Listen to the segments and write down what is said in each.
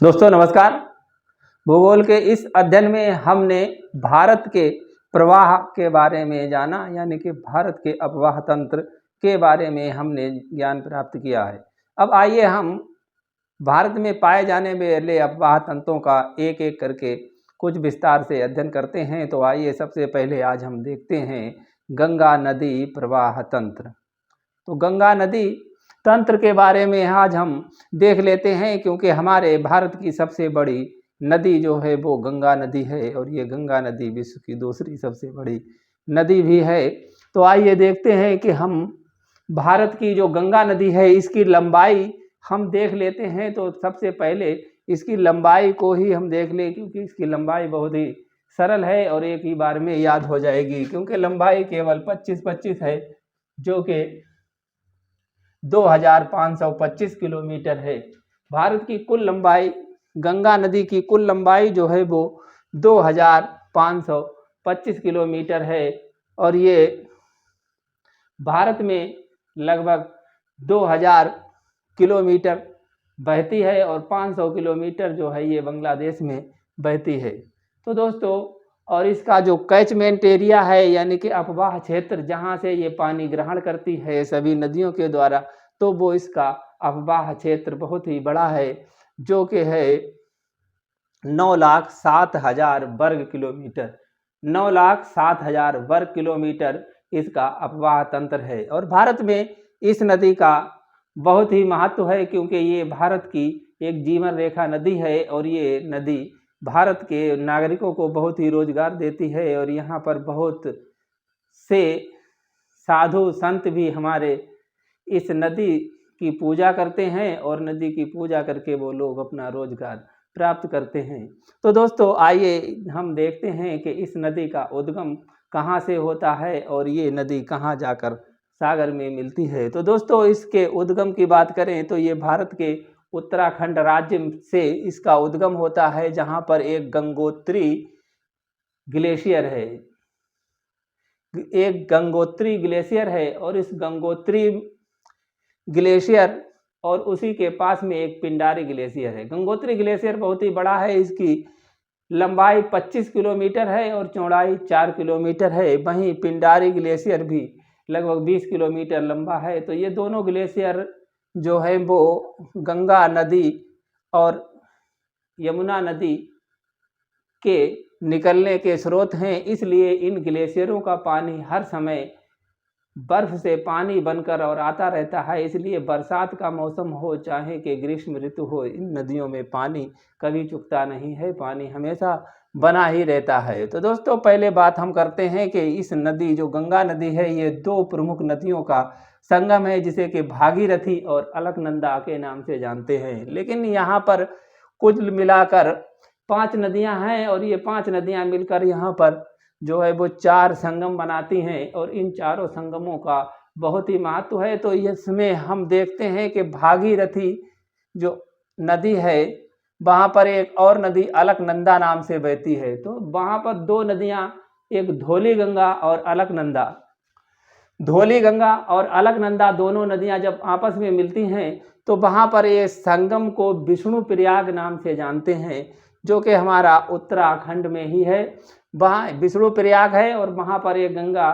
दोस्तों नमस्कार। भूगोल के इस अध्ययन में हमने भारत के प्रवाह के बारे में जाना, यानी कि भारत के अपवाह तंत्र के बारे में हमने ज्ञान प्राप्त किया है। अब आइए हम भारत में पाए जाने वाले अपवाह तंत्रों का एक एक करके कुछ विस्तार से अध्ययन करते हैं। तो आइए सबसे पहले आज हम देखते हैं गंगा नदी प्रवाह तंत्र। तो गंगा नदी तंत्र के बारे में आज हम देख लेते हैं, क्योंकि हमारे भारत की सबसे बड़ी नदी जो है वो गंगा नदी है और ये गंगा नदी विश्व की दूसरी सबसे बड़ी नदी भी है। तो आइए देखते हैं कि हम भारत की जो गंगा नदी है इसकी लंबाई हम देख लेते हैं। तो सबसे पहले इसकी लंबाई को ही हम देख लें, क्योंकि इसकी लंबाई बहुत ही सरल है और एक ही बार में याद हो जाएगी, क्योंकि लंबाई केवल 25 है, जो कि 2525 किलोमीटर है। भारत की कुल लंबाई, गंगा नदी की कुल लंबाई जो है वो 2525 किलोमीटर है और ये भारत में लगभग 2000 किलोमीटर बहती है और 500 किलोमीटर जो है ये बांग्लादेश में बहती है। तो दोस्तों, और इसका जो कैचमेंट एरिया है, यानी कि अपवाह क्षेत्र जहाँ से ये पानी ग्रहण करती है सभी नदियों के द्वारा, तो वो इसका अपवाह क्षेत्र बहुत ही बड़ा है, जो कि है 9,07,000 वर्ग किलोमीटर। 9,07,000 वर्ग किलोमीटर इसका अपवाह तंत्र है। और भारत में इस नदी का बहुत ही महत्व है, क्योंकि ये भारत की एक जीवन रेखा नदी है और ये नदी भारत के नागरिकों को बहुत ही रोजगार देती है। और यहाँ पर बहुत से साधु संत भी हमारे इस नदी की पूजा करते हैं और नदी की पूजा करके वो लोग अपना रोजगार प्राप्त करते हैं। तो दोस्तों, आइए हम देखते हैं कि इस नदी का उद्गम कहाँ से होता है और ये नदी कहाँ जाकर सागर में मिलती है। तो दोस्तों, इसके उद्गम की बात करें तो ये भारत के उत्तराखंड राज्य से इसका उद्गम होता है, जहाँ पर एक गंगोत्री ग्लेशियर है। एक गंगोत्री ग्लेशियर है और इस गंगोत्री ग्लेशियर और उसी के पास में एक पिंडारी ग्लेशियर है। गंगोत्री ग्लेशियर बहुत ही बड़ा है, इसकी लंबाई 25 किलोमीटर है और चौड़ाई 4 किलोमीटर है। वहीं पिंडारी ग्लेशियर भी लगभग 20 किलोमीटर लंबा है। तो ये दोनों ग्लेशियर जो है वो गंगा नदी और यमुना नदी के निकलने के स्रोत हैं। इसलिए इन ग्लेशियरों का पानी हर समय बर्फ से पानी बनकर और आता रहता है। इसलिए बरसात का मौसम हो चाहे कि ग्रीष्म ऋतु हो, इन नदियों में पानी कभी चुकता नहीं है, पानी हमेशा बना ही रहता है। तो दोस्तों, पहले बात हम करते हैं कि इस नदी जो गंगा नदी है ये दो प्रमुख नदियों का संगम है, जिसे कि भागीरथी और अलकनंदा के नाम से जानते हैं। लेकिन यहाँ पर कुल मिलाकर 5 नदियाँ हैं और ये 5 नदियाँ मिलकर यहाँ पर जो है वो 4 संगम बनाती हैं और इन चारों संगमों का बहुत ही महत्व है। तो इसमें हम देखते हैं कि भागीरथी जो नदी है वहाँ पर एक और नदी अलकनंदा नाम से बहती है। तो वहाँ पर 2 नदियाँ, एक धौली गंगा और अलकनंदा। धौली गंगा और अलकनंदा दोनों नदियाँ जब आपस में मिलती हैं तो वहाँ पर ये संगम को विष्णु प्रयाग नाम से जानते हैं, जो कि हमारा उत्तराखंड में ही है। वहाँ विष्णु प्रयाग है और वहाँ पर एक गंगा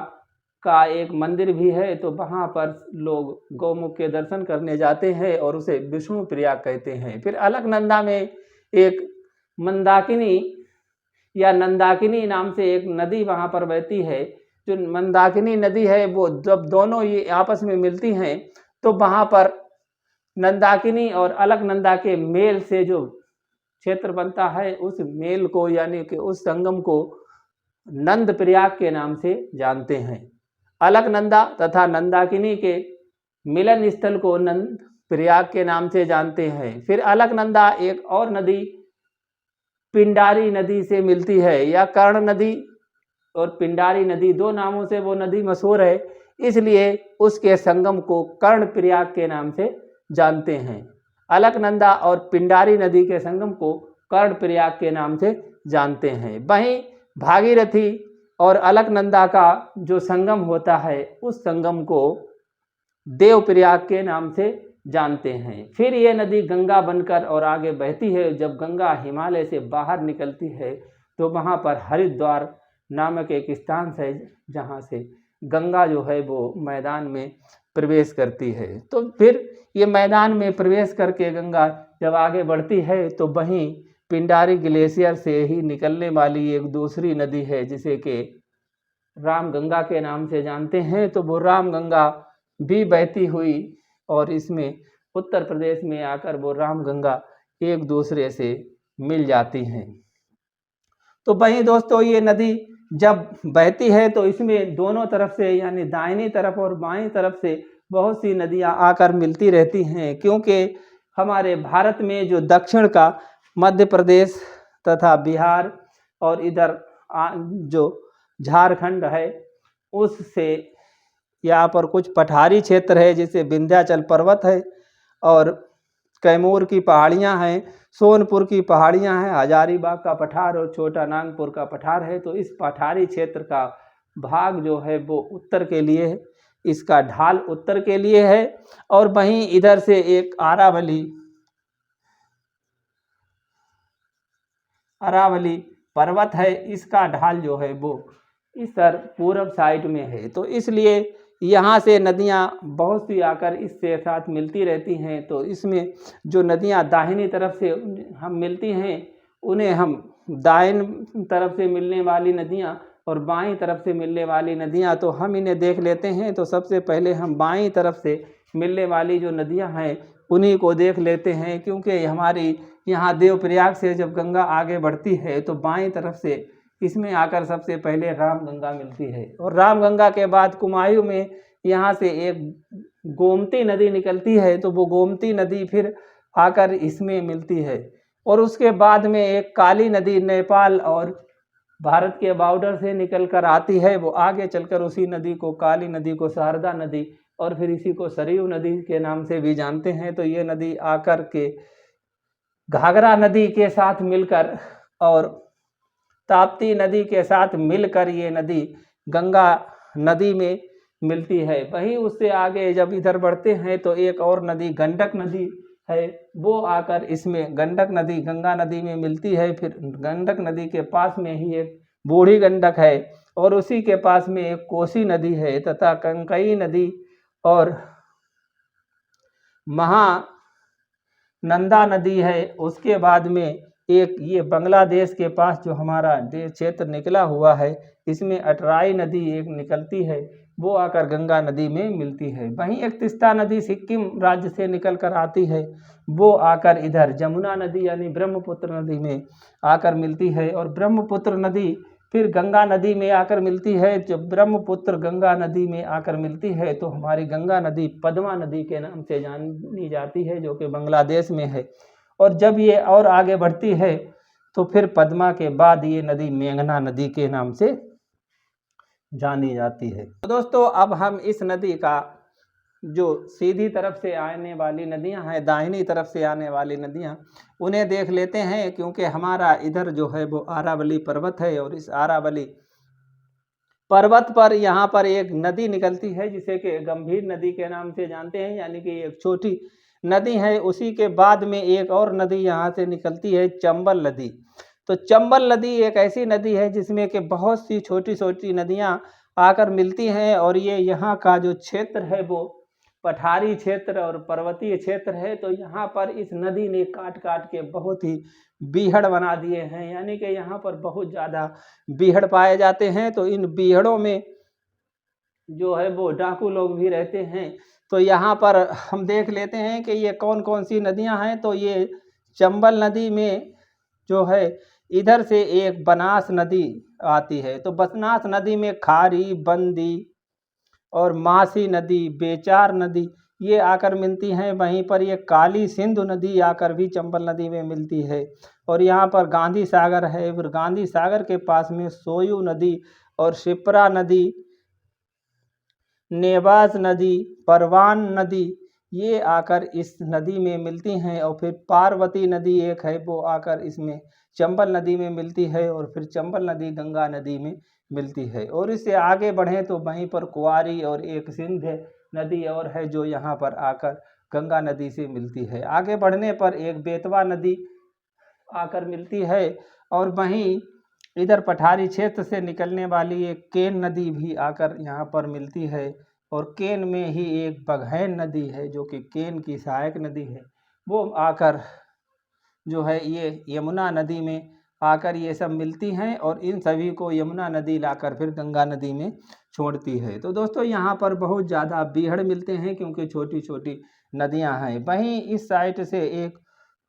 का एक मंदिर भी है। तो वहाँ पर लोग गौमुख के दर्शन करने जाते हैं और उसे विष्णु प्रयाग कहते हैं। फिर अलकनंदा में एक मंदाकिनी या नंदाकिनी नाम से एक नदी वहाँ पर बहती है। जो मंदाकिनी नदी है वो जब दोनों ये आपस में मिलती हैं तो वहाँ पर नंदाकिनी और अलकनंदा के मेल से जो क्षेत्र बनता है, उस मेल को यानी कि उस संगम को नंद प्रयाग के नाम से जानते हैं। अलकनंदा तथा नंदाकिनी के मिलन स्थल को नंद प्रयाग के नाम से जानते हैं। फिर अलकनंदा एक और नदी पिंडारी नदी से मिलती है, या कर्ण नदी और पिंडारी नदी, 2 नामों से वो नदी मशहूर है, इसलिए उसके संगम को कर्ण प्रयाग के नाम से जानते हैं। अलकनंदा और पिंडारी नदी के संगम को कर्ण प्रयाग के नाम से जानते हैं। वहीं भागीरथी और अलकनंदा का जो संगम होता है उस संगम को देव प्रयाग के नाम से जानते हैं। फिर ये नदी गंगा बनकर और आगे बहती है। जब गंगा हिमालय से बाहर निकलती है तो वहाँ पर हरिद्वार नामक एक स्थान है जहाँ से गंगा जो है वो मैदान में प्रवेश करती है। तो फिर ये मैदान में प्रवेश करके गंगा जब आगे बढ़ती है तो वहीं पिंडारी ग्लेशियर से ही निकलने वाली एक दूसरी नदी है जिसे कि रामगंगा के नाम से जानते हैं। तो वो रामगंगा भी बहती हुई और इसमें उत्तर प्रदेश में आकर वो रामगंगा एक दूसरे से मिल जाती हैं। तो वहीं दोस्तों ये नदी जब बहती है तो इसमें दोनों तरफ से यानी दाहिनी तरफ और बाईं तरफ से बहुत सी नदियां आकर मिलती रहती हैं, क्योंकि हमारे भारत में जो दक्षिण का मध्य प्रदेश तथा बिहार और इधर जो झारखंड है उससे यहाँ पर कुछ पठारी क्षेत्र है जैसे विंध्याचल पर्वत है और कैमूर की पहाड़ियाँ हैं, सोनपुर की पहाड़ियाँ हैं, हजारीबाग का पठार और छोटा नागपुर का पठार है। तो इस पठारी क्षेत्र का भाग जो है वो उत्तर के लिए है, इसका ढाल उत्तर के लिए है। और वहीं इधर से एक अरावली पर्वत है, इसका ढाल जो है वो इस पूर्व साइड में है। तो इसलिए यहाँ से नदियाँ बहुत सी आकर इससे साथ मिलती रहती हैं। तो इसमें जो नदियाँ दाहिनी तरफ से हम मिलती हैं उन्हें हम दाहिनी तरफ से मिलने वाली नदियाँ और बाईं तरफ से मिलने वाली नदियाँ, तो हम इन्हें देख लेते हैं। तो सबसे पहले हम बाईं तरफ से मिलने वाली जो नदियाँ हैं उन्हीं को देख लेते हैं, क्योंकि हमारी यहाँ देवप्रयाग से जब गंगा आगे बढ़ती है तो बाईं तरफ से इसमें आकर सबसे पहले रामगंगा मिलती है। और रामगंगा के बाद कुमायूं में यहाँ से एक गोमती नदी निकलती है, तो वो गोमती नदी फिर आकर इसमें मिलती है। और उसके बाद में एक काली नदी नेपाल और भारत के बॉर्डर से निकल कर आती है। वो आगे चलकर उसी नदी को, काली नदी को शारदा नदी और फिर इसी को सरयू नदी के नाम से भी जानते हैं। तो ये नदी आकर के घाघरा नदी के साथ मिलकर और ताप्ती नदी के साथ मिलकर ये नदी गंगा नदी में मिलती है। वहीं उससे आगे जब इधर बढ़ते हैं तो एक और नदी गंडक नदी है, वो आकर इसमें गंडक नदी गंगा नदी में मिलती है। फिर गंडक नदी के पास में ही एक बूढ़ी गंडक है और उसी के पास में एक कोसी नदी है तथा कंकई नदी और महानंदा नदी है। उसके बाद में एक ये बांग्लादेश के पास जो हमारा देश क्षेत्र निकला हुआ है इसमें अटराई नदी एक निकलती है, वो आकर गंगा नदी में मिलती है। वहीं एक तीस्ता नदी सिक्किम राज्य से निकल कर आती है, वो आकर इधर जमुना नदी यानी ब्रह्मपुत्र नदी में आकर मिलती है। और ब्रह्मपुत्र नदी फिर गंगा नदी में आकर मिलती है। जब ब्रह्मपुत्र गंगा नदी में आकर मिलती है तो हमारी गंगा नदी पद्मा नदी के नाम से जानी जाती है, जो कि बांग्लादेश में है। और जब ये और आगे बढ़ती है तो फिर पद्मा के बाद ये नदी मेघना नदी के नाम से जानी जाती है। तो दोस्तों अब हम इस नदी का जो सीधी तरफ से आने वाली नदियां हैं, दाहिनी तरफ से आने वाली नदियां, उन्हें देख लेते हैं, क्योंकि हमारा इधर जो है वो अरावली पर्वत है और इस अरावली पर्वत पर यहाँ पर एक नदी निकलती है जिसे कि गंभीर नदी के नाम से जानते हैं, यानी कि एक छोटी नदी है। उसी के बाद में एक और नदी यहाँ से निकलती है, चंबल नदी। तो चंबल नदी एक ऐसी नदी है जिसमें कि बहुत सी छोटी छोटी नदियाँ आकर मिलती हैं और ये यहाँ का जो क्षेत्र है वो पठारी क्षेत्र और पर्वतीय क्षेत्र है। तो यहाँ पर इस नदी ने काट काट के बहुत ही बीहड़ बना दिए हैं, यानी कि यहाँ पर बहुत ज़्यादा बीहड़ पाए जाते हैं। तो इन बीहड़ों में जो है वो डाकू लोग भी रहते हैं। तो यहाँ पर हम देख लेते हैं कि ये कौन कौन सी नदियाँ हैं। तो ये चंबल नदी में जो है इधर से एक बनास नदी आती है। तो बनास नदी में खारी, बंदी और मासी नदी, बेचार नदी ये आकर मिलती हैं। वहीं पर ये काली सिंधु नदी आकर भी चंबल नदी में मिलती है। और यहाँ पर गांधी सागर है, फिर गांधी सागर के पास में सोयू नदी और शिप्रा नदी, नेवाज नदी, परवान नदी ये आकर इस नदी में मिलती हैं। और फिर पार्वती नदी एक है, वो आकर इसमें चंबल नदी में मिलती है। और फिर चंबल नदी गंगा नदी में मिलती है। और इससे आगे बढ़ें तो वहीं पर कुआरी और एक सिंध नदी और है जो यहाँ पर आकर गंगा नदी से मिलती है। आगे बढ़ने पर एक बेतवा नदी आकर मिलती है और वहीं इधर पठारी क्षेत्र से निकलने वाली एक केन नदी भी आकर यहाँ पर मिलती है और केन में ही एक बघैन नदी है जो कि केन की सहायक नदी है, वो आकर जो है ये यमुना नदी में आकर ये सब मिलती हैं और इन सभी को यमुना नदी लाकर फिर गंगा नदी में छोड़ती है। तो दोस्तों यहाँ पर बहुत ज़्यादा बीहड़ मिलते हैं क्योंकि छोटी छोटी नदियाँ हैं। वहीं इस साइड से एक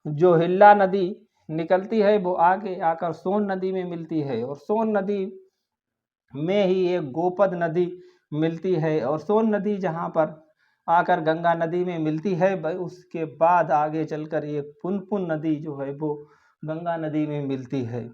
जो हिल्ला नदी निकलती है वो आगे आकर सोन नदी में मिलती है और सोन नदी में ही एक गोपद नदी मिलती है और सोन नदी जहाँ पर आकर गंगा नदी में मिलती है उसके बाद आगे चलकर एक पुनपुन नदी जो है वो गंगा नदी में मिलती है।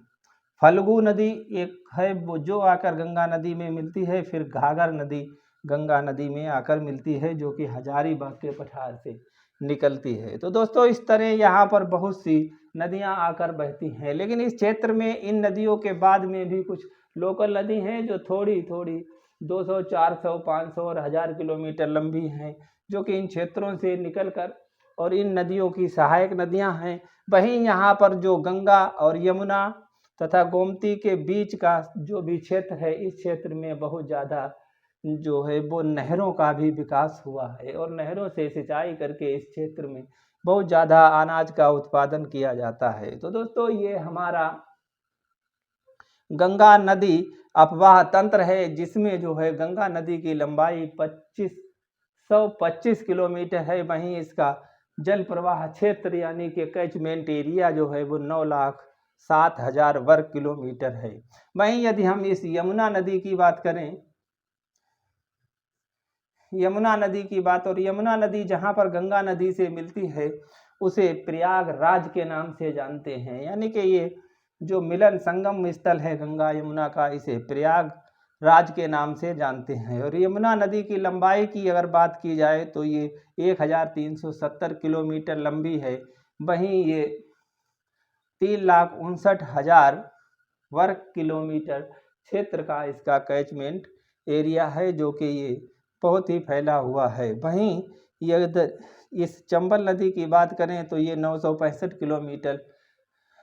फल्गु नदी एक है वो जो आकर गंगा नदी में मिलती है, फिर घाघर नदी गंगा नदी में आकर मिलती है जो कि हजारीबाग के पठार से निकलती है। तो दोस्तों इस तरह यहाँ पर बहुत सी नदियाँ आकर बहती हैं, लेकिन इस क्षेत्र में इन नदियों के बाद में भी कुछ लोकल नदी हैं जो थोड़ी थोड़ी 200, 400, 500 और 1000 किलोमीटर लंबी हैं, जो कि इन क्षेत्रों से निकलकर और इन नदियों की सहायक नदियां हैं। वहीं यहाँ पर जो गंगा और यमुना तथा गोमती के बीच का जो भी क्षेत्र है, इस क्षेत्र में बहुत ज़्यादा जो है वो नहरों का भी विकास हुआ है और नहरों से सिंचाई करके इस क्षेत्र में बहुत ज़्यादा अनाज का उत्पादन किया जाता है। तो दोस्तों ये हमारा गंगा नदी अपवाह तंत्र है जिसमें जो है गंगा नदी की लंबाई 2525 किलोमीटर है। वहीं इसका जल प्रवाह क्षेत्र यानी कि कैचमेंट एरिया जो है वो 9,07,000 वर्ग किलोमीटर है। वहीं यदि हम इस यमुना नदी की बात करें, यमुना नदी की बात, और यमुना नदी जहाँ पर गंगा नदी से मिलती है उसे प्रयागराज के नाम से जानते हैं, यानी कि ये जो मिलन संगम स्थल है गंगा यमुना का, इसे प्रयागराज के नाम से जानते हैं। और यमुना नदी की लंबाई की अगर बात की जाए तो ये 1370 किलोमीटर लंबी है। वहीं ये 3,59,000 वर्ग किलोमीटर क्षेत्र का इसका कैचमेंट एरिया है जो कि ये बहुत ही फैला हुआ है। वहीं ये इस चंबल नदी की बात करें तो ये 965 किलोमीटर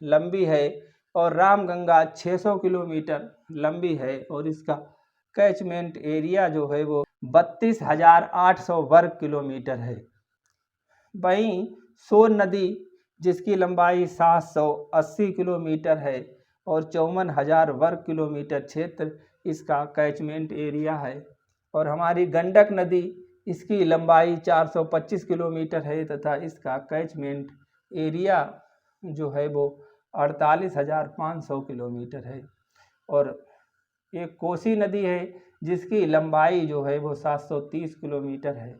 लंबी है और रामगंगा 600 किलोमीटर लंबी है और इसका कैचमेंट एरिया जो है वो 32,800 वर्ग किलोमीटर है। वहीं सोन नदी जिसकी लंबाई 780 किलोमीटर है और 54,000 वर्ग किलोमीटर क्षेत्र इसका कैचमेंट एरिया है। और हमारी गंडक नदी, इसकी लंबाई 425 किलोमीटर है तथा इसका कैचमेंट एरिया जो है वो 48,500 किलोमीटर है। और एक कोसी नदी है जिसकी लंबाई जो है वो 730 किलोमीटर है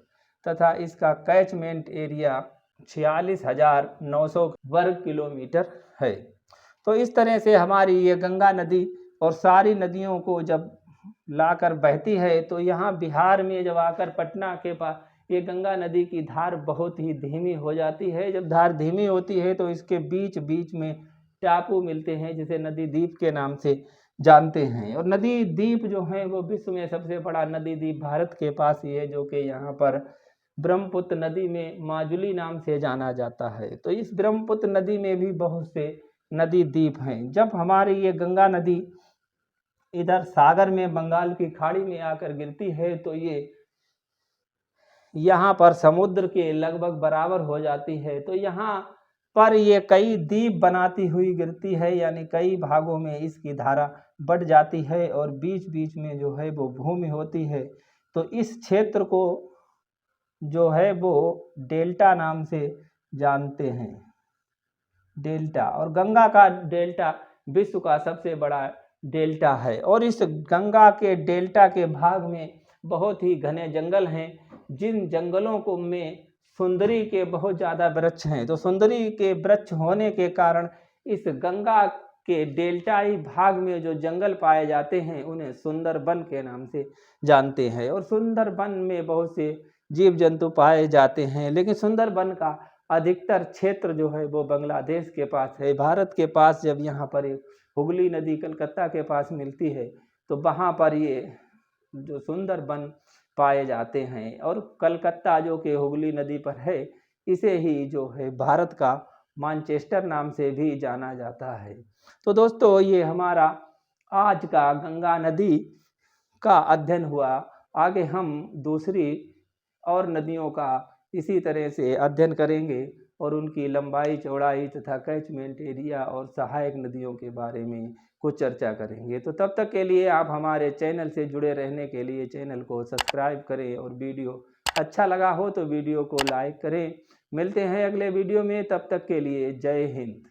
तथा इसका कैचमेंट एरिया 46,900 वर्ग किलोमीटर है। तो इस तरह से हमारी ये गंगा नदी और सारी नदियों को जब लाकर बहती है तो यहाँ बिहार में जब आकर पटना के पास ये गंगा नदी की धार बहुत ही धीमी हो जाती है। जब धार धीमी होती है तो इसके बीच बीच में टापू मिलते हैं जिसे नदी द्वीप के नाम से जानते हैं। और नदी द्वीप जो है वो विश्व में सबसे बड़ा नदी द्वीप भारत के पास ही है जो कि यहाँ पर ब्रह्मपुत्र नदी में माजुली नाम से जाना जाता है। तो इस ब्रह्मपुत्र नदी में भी बहुत से नदी द्वीप हैं। जब हमारी ये गंगा नदी इधर सागर में बंगाल की खाड़ी में आकर गिरती है तो ये यहाँ पर समुद्र के लगभग बराबर हो जाती है। तो यहाँ पर ये कई द्वीप बनाती हुई गिरती है, यानी कई भागों में इसकी धारा बढ़ जाती है और बीच बीच में जो है वो भूमि होती है। तो इस क्षेत्र को जो है वो डेल्टा नाम से जानते हैं, डेल्टा। और गंगा का डेल्टा विश्व का सबसे बड़ा डेल्टा है और इस गंगा के डेल्टा के भाग में बहुत ही घने जंगल हैं, जिन जंगलों को में सुंदरी के बहुत ज़्यादा वृक्ष हैं। तो सुंदरी के वृक्ष होने के कारण इस गंगा के डेल्टाई भाग में जो जंगल पाए जाते हैं उन्हें सुंदरबन के नाम से जानते हैं। और सुंदरबन में बहुत से जीव जंतु पाए जाते हैं, लेकिन सुंदरबन का अधिकतर क्षेत्र जो है वो बांग्लादेश के पास है। भारत के पास जब यहाँ पर एक हुगली नदी कलकत्ता के पास मिलती है तो वहाँ पर ये जो सुंदरबन पाए जाते हैं। और कलकत्ता जो कि हुगली नदी पर है, इसे ही जो है भारत का मैनचेस्टर नाम से भी जाना जाता है। तो दोस्तों, ये हमारा आज का गंगा नदी का अध्ययन हुआ। आगे हम दूसरी और नदियों का इसी तरह से अध्ययन करेंगे और उनकी लंबाई, चौड़ाई तथा कैचमेंट एरिया और सहायक नदियों के बारे में कुछ चर्चा करेंगे। तो तब तक के लिए आप हमारे चैनल से जुड़े रहने के लिए चैनल को सब्सक्राइब करें और वीडियो अच्छा लगा हो तो वीडियो को लाइक करें। मिलते हैं अगले वीडियो में, तब तक के लिए जय हिंद।